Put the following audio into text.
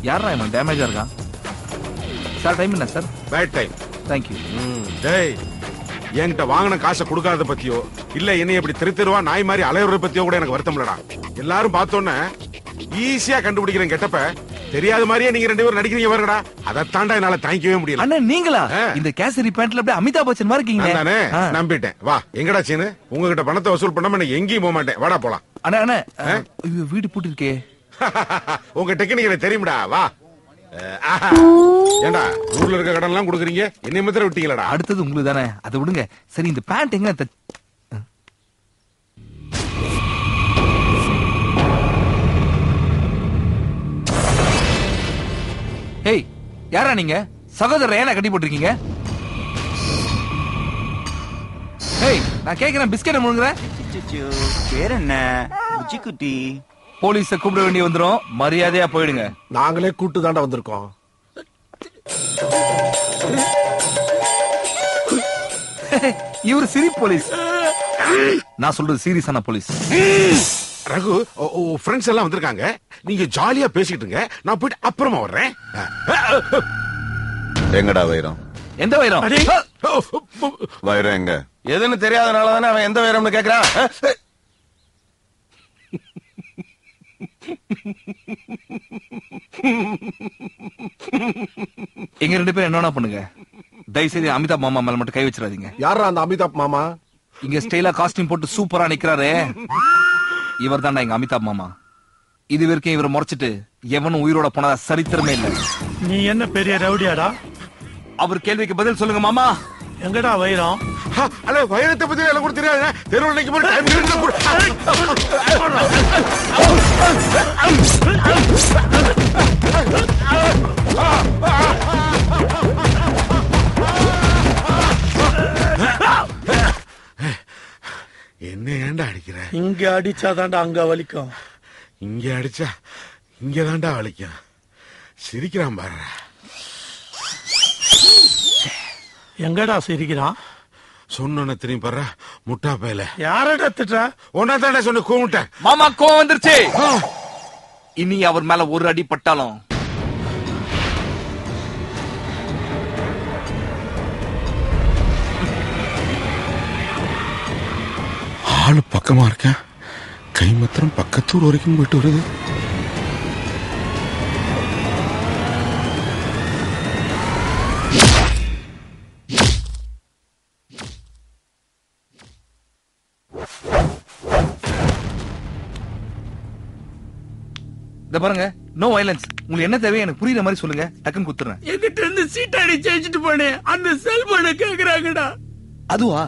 யாரா இவன் டேமேஜா இருக்கான்? சார் டைம் என்ன சார்? Bad time. தேங்க்யூ. டேய், என்கிட்ட வாங்கின காசை கொடுக்காத பத்தியோ இல்ல என்னை இப்படி தெருவா நாய் மாதிரி அலையுறத பத்தியோ கூட எனக்கு வருத்தம் இல்லடா. எல்லாரும் பார்த்தோன்னே ஈஸியா கண்டுபிடிக்கிறேன் கெட்டப்ப. தெரியாத மாதிரியே நீங்க 2 பேரும் நடிக்கிறீங்க பாருங்கடா. அதைத்தாண்டா என்னால தாங்கிக்கவே முடியல. அண்ணா நீங்களா? இந்த கேசரி பேண்ட்ல அப்படியே அமிதாப் பச்சன் மாதிரி இருக்கீங்க. நானே நம்பிட்டேன். வா, எங்கடா சீனு? உங்ககிட்ட பணத்தை வசூல் பண்ணாம நான் எங்கேயும் போக மாட்டேன். வாடா போலாம். அண்ணா அண்ணா வீடு பூட்டி இருக்கே. உங்க டெக்னிக் எனக்கு தெரியும்டா. வா. ஏண்டா ஊர்ல இருக்க கடன் எல்லாம் கொடுக்குறீங்க, என்னை மாத்திரம் விட்டீங்களா? அடுத்தது உங்களுக்கு தானே, அதை விடுங்க. சரி இந்த பேண்ட் எங்க? ஹேய், யாரா நீங்க? சகோதரர் ஏன்னா கட்டி போட்டிருக்கீங்க? ஹேய், நான் கேக்குறேன், பிஸ்கெட் முழுங்குறேன். பேர் என்ன? உச்சிக்குட்டி. போலீஸ கூப்பிட வேண்டிய வந்துரும், மரியாதையா போயிடுங்க. நாங்களே கூட்டு தாண்டா வந்திருக்கோம். இவரு சிரி போலீஸ். நான் சொல்றது சீரியஸான போலீஸ். ரகு, ஃப்ரெண்ட்ஸ் எல்லாம் வந்திருக்காங்க. நீங்க ஜாலியா பேசிட்டுங்க, நான் போயிட்டு அப்புறமா வர்றேன். எங்கடா வைரம்? எந்த வைரம்? வைரம் எங்க? எதுன்னு தெரியாதனால தானே அவன் எந்த வைரம்னு கேக்குறான். எங்க 2 பேரும் என்ன பண்ணுங்க, தயவுசெய்து அமிதாப் மாமா மேல மட்டும் கை வச்சிடாதீங்க. யாரா அந்த அமிதாப் மாமா? இங்க ஸ்டைலா காஸ்டியூம் போட்டு சூப்பரா நிக்கிறாரு, இவர் தான்டா எங்க அமிதாப் மாமா. இது வரைக்கும் இவரை முறைச்சிட்டு எவனும் உயிரோட போனதா சரித்திரமே இல்ல. நீ என்ன பெரிய ரவுடியாடா? அவர் கேள்விக்கு பதில் சொல்லுங்க மாமா. எங்கடா வைரம்? அல்ல, வைரத்தை பத்தி எனக்கு கூட தெரியாது. தெருவில் நிற்கும் போது டைம் என்ன ஏண்டா அடிக்கிற? இங்க அடிச்சாதான்டா அங்க வலிக்கும். இங்க அடிச்சா இங்கதான்டா வலிக்கும். சிரிக்கிறான் பாரு. எங்கடா சிரிக்கிறான்? சொன்ன திரும்பி பாரு, முட்டா பயல. யாரடா திட்டா? ஒன்னா தாண்டா சொன்ன, கூவிட்டேன். மாமா கோவம் வந்துருச்சு. இனி அவர் மேல ஒரு அடி பட்டாலும் ஆளு பக்கமா இருக்கேன், கை மாத்திரம் பக்கத்தூர் வரைக்கும் போயிட்டு வருது. இத பாருங்க, நோ வயலன்ஸ். உங்களுக்கு என்ன தேவை எனக்கு புரியுற மாதிரி சொல்லுங்க, டக்குன்னு குத்துறேன். என்கிட்ட இருந்து சீட்டாடி ஜெயிச்சுட்டு போனேன், அந்த செல்போனை கேக்குறாங்கடா. அதுவா?